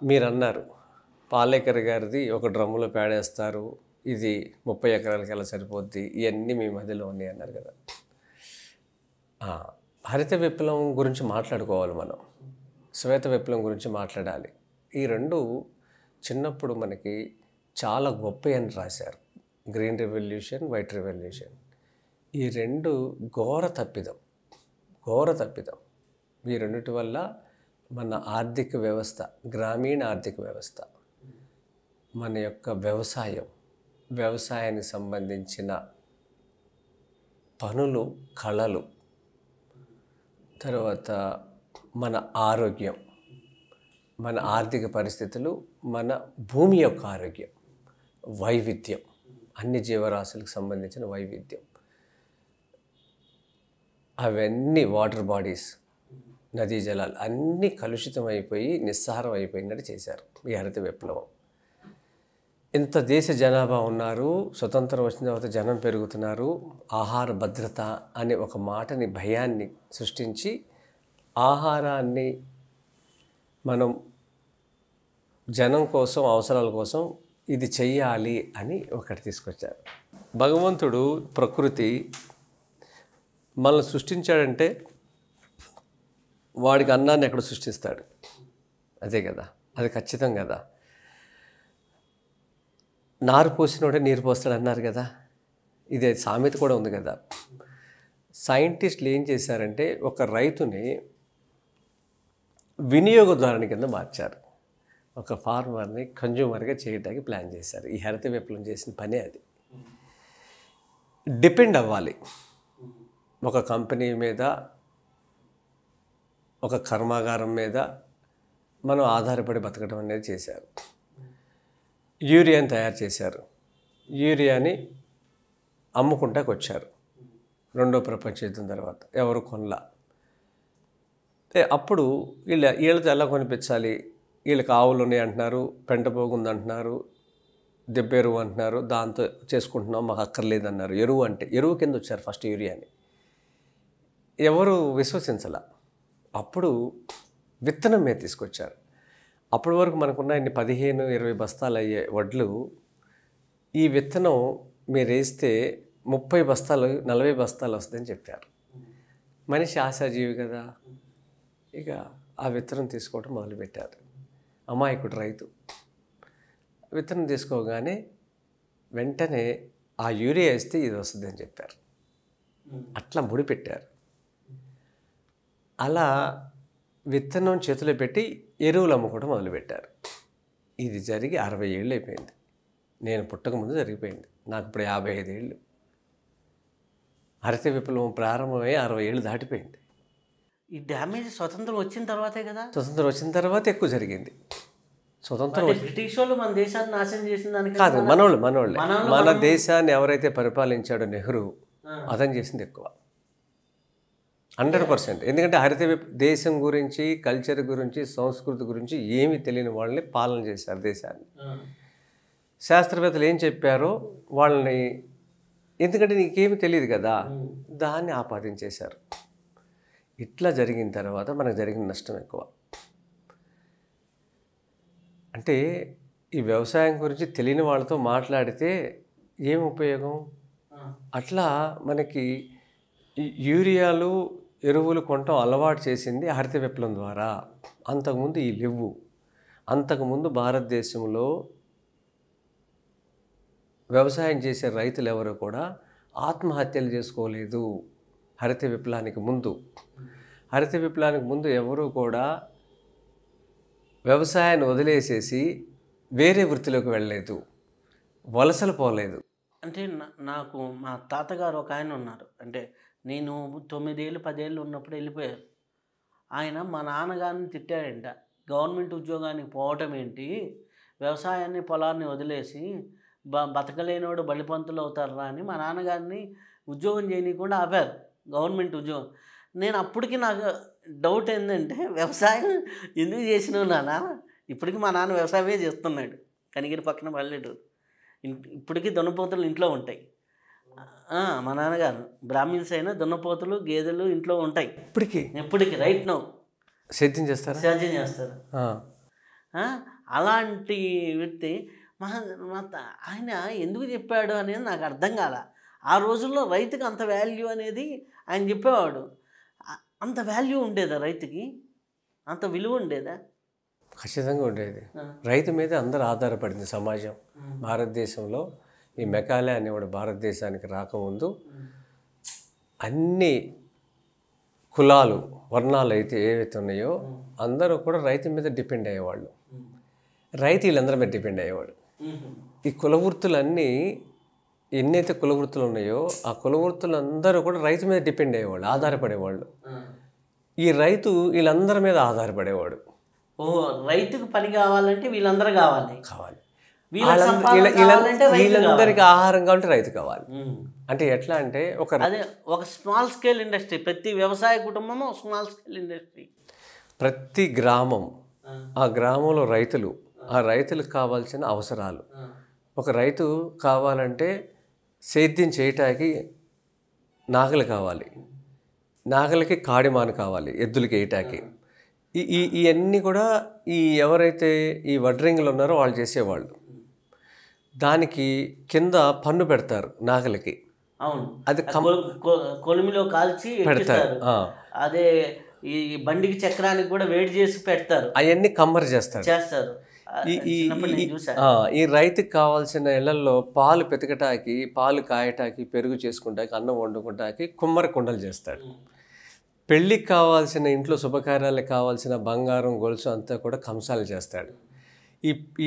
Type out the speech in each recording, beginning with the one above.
మీరన్నారు పాలేకర్ గారిది ఒక డ్రమ్ములో పేడేస్తారు, ఇది 30 ఎకరాలకి ఎలా సరిపోద్ది, ఇవన్నీ మీ మధ్యలో ఉన్నాయి అన్నారు కదా. హరిత విప్లవం గురించి మాట్లాడుకోవాలి మనం, శ్వేత విప్లవం గురించి మాట్లాడాలి. ఈ రెండు చిన్నప్పుడు మనకి చాలా గొప్ప అని రాశారు. Green revolution, white revolution. ఈ రెండు ఘోర తప్పిదం. ఈ రెండిటి వల్ల మన ఆర్థిక వ్యవస్థ, గ్రామీణ ఆర్థిక వ్యవస్థ, మన యొక్క వ్యవసాయానికి సంబంధించిన పనులు, కళలు, తర్వాత మన ఆరోగ్యం, మన ఆర్థిక పరిస్థితులు, మన భూమి యొక్క ఆరోగ్యం, వైవిధ్యం, అన్ని జీవరాశులకు సంబంధించిన వైవిధ్యం, అవన్నీ వాటర్ బాడీస్, నదీ జలాలు అన్నీ కలుషితమైపోయి నిస్సారం అయిపోయినట్టు చేశారు ఈ హరిత విప్లవం. ఇంత దేశ జనాభా ఉన్నారు, స్వతంత్రం వచ్చిన తర్వాత జనం పెరుగుతున్నారు, ఆహార భద్రత అనే ఒక మాటని, భయాన్ని సృష్టించి ఆహారాన్ని మనం జనం కోసం, అవసరాల కోసం ఇది చెయ్యాలి అని ఒకటి తీసుకొచ్చారు. భగవంతుడు, ప్రకృతి మనల్ని సృష్టించాడంటే వాడికి అన్నాన్ని ఎక్కడ సృష్టిస్తాడు, అదే కదా, అది ఖచ్చితం కదా. నారు పోసినోడే నీరు పోస్తాడు అన్నారు కదా, ఇదే సామెత కూడా ఉంది కదా. సైంటిస్టులు ఏం చేశారంటే ఒక రైతుని వినియోగదారుని కింద మార్చారు, ఒక ఫార్మర్ని కన్జ్యూమర్గా చేయడానికి ప్లాన్ చేశారు. ఈ హరిత విప్లవం చేసిన పనే అది. డిపెండ్ అవ్వాలి ఒక కంపెనీ మీద, ఒక కర్మాగారం మీద మనం ఆధారపడి బతకడం అనేది చేశారు. యూరియాని తయారు చేశారు, యూరియాని అమ్ముకుంటాకు వచ్చారు. రెండో ప్రపంచ యుద్ధం తర్వాత ఎవరు కొనలా. అప్పుడు వీళ్ళతో ఎలా కొనిపించాలి, వీళ్ళకి ఆవులు ఉన్నాయి అంటున్నారు, పెంటపోగు ఉంది అంటున్నారు, దెబ్బెరువు అంటున్నారు, దాంతో చేసుకుంటున్నాం, మాకు అక్కర్లేదన్నారు. ఎరువు అంటే ఎరువు కింద వచ్చారు ఫస్ట్ యూరియాని, ఎవరు విశ్వసించాల. అప్పుడు విత్తనం మీద తీసుకొచ్చారు. అప్పటి వరకు మనకున్న ఇన్ని 15-20 బస్తాలు అయ్యే వడ్లు, ఈ విత్తనం మీరు వేస్తే 30 బస్తాలు 40 బస్తాలు వస్తుందని చెప్పారు. మనిషి ఆశాజీవి కదా, ఇక ఆ విత్తనం తీసుకోవడం మొదలుపెట్టారు. అమాయకుడు రైతు విత్తనం తీసుకోగానే వెంటనే ఆ యూరియా వేస్తే ఇది వస్తుందని చెప్పారు. అట్లా ముడిపెట్టారు. అలా విత్తనం చేతిలో పెట్టి ఎరువులు అమ్ముకోవడం మొదలుపెట్టారు. ఇది జరిగి 60 ఏళ్ళు అయిపోయింది. నేను పుట్టకముందు జరిగిపోయింది. నాకు ఇప్పుడు 55 ఏళ్ళు. హరిత విప్లవం ప్రారంభమై 60 ఏళ్ళు దాటిపోయింది. ఈ డ్యామేజ్ స్వతంత్రం వచ్చిన తర్వాతే కదా. స్వతంత్రం వచ్చిన తర్వాత ఎక్కువ జరిగింది. స్వతంత్రం బ్రిటిష్ వాళ్ళు మన దేశాన్ని నాశనం చేసిన దానికి కాదు, మనోళ్ళే. మన దేశాన్ని ఎవరైతే పరిపాలించాడో నెహ్రూ, అతను చేసింది ఎక్కువ, 100%. ఎందుకంటే హరిత దేశం గురించి, కల్చర్ గురించి, సంస్కృతి గురించి ఏమీ తెలియని వాళ్ళని పాలన చేశారు దేశాన్ని. శాస్త్రవేత్తలు ఏం చెప్పారో వాళ్ళని, ఎందుకంటే నీకేమి తెలియదు కదా, దాన్ని ఆపాదించేశారు. ఇట్లా జరిగిన తర్వాత మనకు జరిగిన నష్టం ఎక్కువ. అంటే ఈ వ్యవసాయం గురించి తెలియని వాళ్ళతో మాట్లాడితే ఏం ఉపయోగం? అట్లా మనకి యూరియాలు, ఎరువులు కొనటం అలవాటు చేసింది హరిత విప్లవం ద్వారా. అంతకుముందు ఈ లేవు. అంతకుముందు భారతదేశంలో వ్యవసాయం చేసే రైతులు ఎవరు కూడా ఆత్మహత్యలు చేసుకోలేదు. హరిత విప్లవానికి ముందు ఎవరు కూడా వ్యవసాయాన్ని వదిలేసేసి వేరే వృత్తిలోకి వెళ్ళలేదు, వలసలు పోలేదు. అంటే నాకు మా తాతగారు ఒక ఆయన ఉన్నారు. అంటే నేను 9 ఏళ్ళు 10 ఏళ్ళు ఉన్నప్పుడు వెళ్ళిపోయారు. ఆయన మా నాన్నగారిని తిట్టాడంట, గవర్నమెంట్ ఉద్యోగానికి పోవటం ఏంటి, వ్యవసాయాన్ని పొలాన్ని వదిలేసి బతకలేనివాడు బలిపంతులు అవుతారా అని మా నాన్నగారిని ఉద్యోగం చేయనీయకుండా ఆపారు, గవర్నమెంట్ ఉద్యోగం. నేను అప్పటికి నాకు డౌట్ ఏంటంటే, వ్యవసాయం ఎందుకు చేసినావు నాన్న? ఇప్పటికీ మా నాన్న వ్యవసాయమే చేస్తున్నాడు, కనిగిరి పక్కన పల్లెటూరు. ఇప్పటికీ దున్నపోతులు ఇంట్లో ఉంటాయి. మా నాన్నగారు బ్రాహ్మిన్స్ అయినా దున్నపోతులు, గేదెలు ఇంట్లో ఉంటాయి ఇప్పటికీ రైట్ నౌ. సేద్యం చేస్తారు. ఆ, అలాంటి వ్యక్తి మా మా ఆయన ఎందుకు చెప్పాడు అనేది నాకు అర్థం కాల. ఆ రోజుల్లో రైతుకి అంత వాల్యూ అనేది ఆయన చెప్పేవాడు. అంత వాల్యూ ఉండేదా రైతుకి? అంత విలువ ఉండేదా? ఖచ్చితంగా ఉండేది. రైతు మీద అందరూ ఆధారపడింది సమాజం. భారతదేశంలో ఈ మెకాలే అనేవాడు భారతదేశానికి రాకముందు అన్ని కులాలు వర్ణాలు అయితే ఏవైతే ఉన్నాయో అందరూ కూడా రైతు మీద డిపెండ్ అయ్యేవాళ్ళు. రైతు వీళ్ళందరి మీద డిపెండ్ అయ్యేవాడు. ఈ కులవృత్తులన్నీ ఎన్నైతే కులవృత్తులు ఉన్నాయో ఆ కులవృత్తులందరూ కూడా రైతు మీద డిపెండ్ అయ్యేవాళ్ళు, ఆధారపడేవాళ్ళు. ఈ రైతు వీళ్ళందరి మీద ఆధారపడేవాడు. ఓహో, రైతుకు పని కావాలంటే వీళ్ళందరూ కావాలి. వీళ్ళందరికీ ఆహారం కావాలంటే రైతు కావాలి. అంటే ఎట్లా అంటే అదే ఒక స్మాల్ స్కేల్ ఇండస్ట్రీ. ప్రతి వ్యవసాయ కుటుంబము స్మాల్ స్కేల్ ఇండస్ట్రీ. ప్రతి గ్రామం, ఆ గ్రామంలో రైతులు, ఆ రైతులకు కావాల్సిన అవసరాలు. ఒక రైతు కావాలంటే సేద్యం చేయటానికి నాగలి కావాలి, నాగలికి కాడిమాను కావాలి, ఎద్దులకి వేయటానికి. ఇవన్నీ కూడా ఎవరైతే ఈ వడ్రింగులు ఉన్నారో వాళ్ళు చేసేవాళ్ళు. దానికి కింద పన్ను పెడతారు నాగలికి. అవును, అది కొలిమిలో కాల్చి పెడతారు. అదే ఈ బండికి చక్రానికి కూడా వేడి చేసి పెడతారు. అవన్నీ కమ్మరి చేస్తారు. ఈ రైతుకి కావాల్సిన ఇళ్లలో పాలు పెతకటానికి, పాలు కాయటానికి, పెరుగు చేసుకుంటానికి, అన్నం వండుకుంటానికి కుమ్మరి కుండలు చేస్తాడు. పెళ్ళికి కావాల్సిన ఇంట్లో శుభకార్యాలకు కావాల్సిన బంగారం గొలుసు అంతా కూడా కంసాలు చేస్తాడు.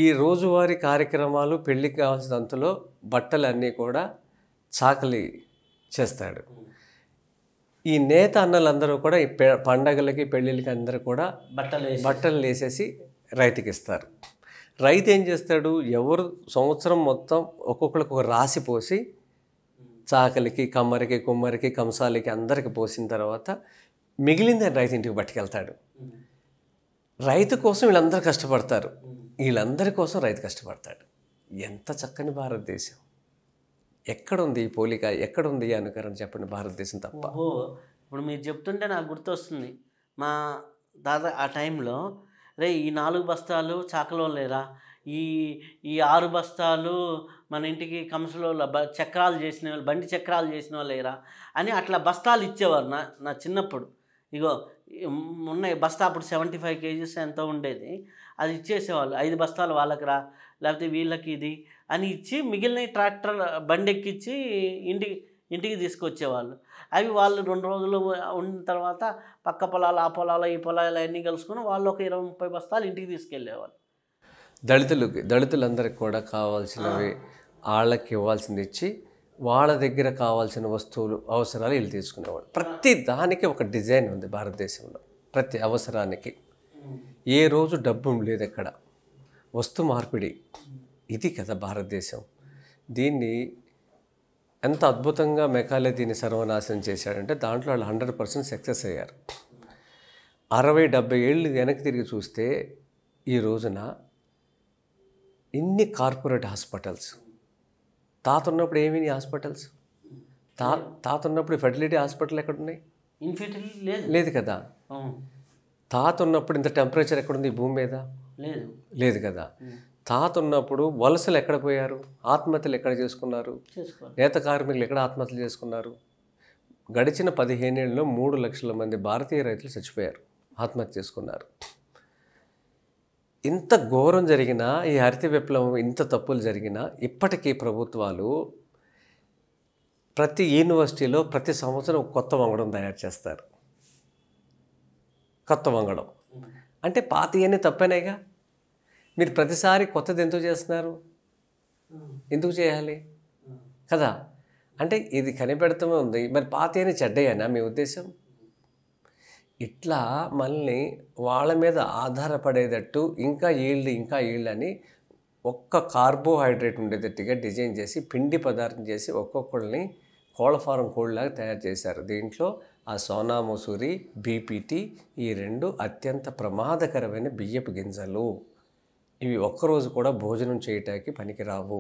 ఈ రోజువారీ కార్యక్రమాలు, పెళ్ళికి కావాల్సిన అంతలో బట్టలన్నీ కూడా చాకలి చేస్తాడు. ఈ నేత అన్నలందరూ కూడా ఈ పండగలకి పెళ్ళిళ్ళకి అందరూ కూడా బట్టలు వేసేసి రైతుకి ఇస్తారు. రైతు ఏం చేస్తాడు, ఎవరు సంవత్సరం మొత్తం ఒక్కొక్కరికి ఒక రాశి పోసి చాకలికి, కమ్మరికి, కుమ్మరికి, కంసాలకి అందరికి పోసిన తర్వాత మిగిలింది రైతు ఇంటికి పట్టుకెళ్తాడు. రైతు కోసం వీళ్ళందరూ కష్టపడతారు, వీళ్ళందరి కోసం రైతు కష్టపడతాడు. ఎంత చక్కని భారతదేశం! ఎక్కడుంది ఈ పోలిక, ఎక్కడుంది ఈ అనుకరణ చెప్పండి భారతదేశం తప్ప. ఇప్పుడు మీరు చెప్తుంటే నాకు గుర్తొస్తుంది, మా దాదా ఆ టైంలో రే ఈ 4 బస్తాలు చాకలో లేరా, ఈ 6 బస్తాలు మన ఇంటికి కంసలో చక్రాలు చేసిన వాళ్ళు, బండి చక్రాలు చేసిన వాళ్ళు లేరా అని అట్లా బస్తాలు ఇచ్చేవారు. నా చిన్నప్పుడు ఇగో ఉన్నాయి బస్తా, అప్పుడు 75 kgs ఎంతో ఉండేది, అది ఇచ్చేసేవాళ్ళు. 5 బస్తాలు వాళ్ళకి రా, లేకపోతే వీళ్ళకి ఇది అని ఇచ్చి మిగిలిన ట్రాక్టర్ బండి ఎక్కించి ఇంటికి తీసుకొచ్చేవాళ్ళు. అవి వాళ్ళు 2 రోజులు ఉన్న తర్వాత పక్క పొలాలు, ఆ పొలాలు, ఈ పొలాలు అన్నీ కలుసుకొని వాళ్ళు ఒక 20-30 బస్తాలు ఇంటికి తీసుకెళ్ళేవాళ్ళు. దళితులందరికీ కూడా కావాల్సినవి వాళ్ళకి ఇవ్వాల్సింది ఇచ్చి వాళ్ళ దగ్గర కావాల్సిన వస్తువులు, అవసరాలు వీళ్ళు తీసుకునేవాళ్ళు. ప్రతి దానికి ఒక డిజైన్ ఉంది భారతదేశంలో. ప్రతి అవసరానికి ఏ రోజు డబ్బు లేదు, ఎక్కడ వస్తు మార్పిడి. ఇది కదా భారతదేశం. దీన్ని ఎంత అద్భుతంగా మెకాలే దీన్ని సర్వనాశనం చేశాడంటే దాంట్లో వాళ్ళు 100% సక్సెస్ అయ్యారు. 60-70 ఏళ్ళు వెనక్కి తిరిగి చూస్తే ఈ రోజున ఇన్ని కార్పొరేట్ హాస్పిటల్స్. తాత ఉన్నప్పుడు ఏమి హాస్పిటల్స్, తాత ఉన్నప్పుడు ఫెర్టిలిటీ హాస్పిటల్ ఎక్కడున్నాయి? ఇన్ఫెర్టిలిటీ లేదు కదా. తాత ఉన్నప్పుడు ఇంత టెంపరేచర్ ఎక్కడుంది ఈ భూమి మీద? లేదు కదా. తాత ఉన్నప్పుడు వలసలు ఎక్కడ పోయారు, ఆత్మహత్యలు ఎక్కడ చేసుకున్నారు, నేత కార్మికులు ఎక్కడ ఆత్మహత్యలు చేసుకున్నారు? గడిచిన 15 ఏళ్ళలో 3 లక్షల మంది భారతీయ రైతులు చచ్చిపోయారు, ఆత్మహత్య చేసుకున్నారు. ఇంత ఘోరం జరిగినా, ఈ హరిత విప్లవం ఇంత తప్పులు జరిగినా ఇప్పటికీ ప్రభుత్వాలు ప్రతి యూనివర్సిటీలో ప్రతి సంవత్సరం కొత్త వంగడం తయారు చేస్తారు. కొత్త వంగడం అంటే పాతయన్నీ తప్పేనాయిగా. మీరు ప్రతిసారి కొత్తది ఎందుకు చేస్తున్నారు, ఎందుకు చేయాలి కదా? అంటే ఇది కనిపెడతామే ఉంది, మరి పాతయన్నీ చెడ్డయ్యానా మీ ఉద్దేశం? ఇట్లా మళ్ళీ వాళ్ళ మీద ఆధారపడేటట్టు ఇంకా ఈల్డ్ అని ఒక్క కార్బోహైడ్రేట్ ఉండేటట్టుగా డిజైన్ చేసి పిండి పదార్థం చేసి ఒక్కొక్కళ్ళని కోళ్ళ ఫారం కోళ్ళలాగా తయారు చేశారు. దీంట్లో ఆ సోనా మసూరి, బీపీటీ ఈ 2 అత్యంత ప్రమాదకరమైన బియ్యపు గింజలు. ఇవి ఒక్కరోజు కూడా భోజనం చేయటానికి పనికిరావు.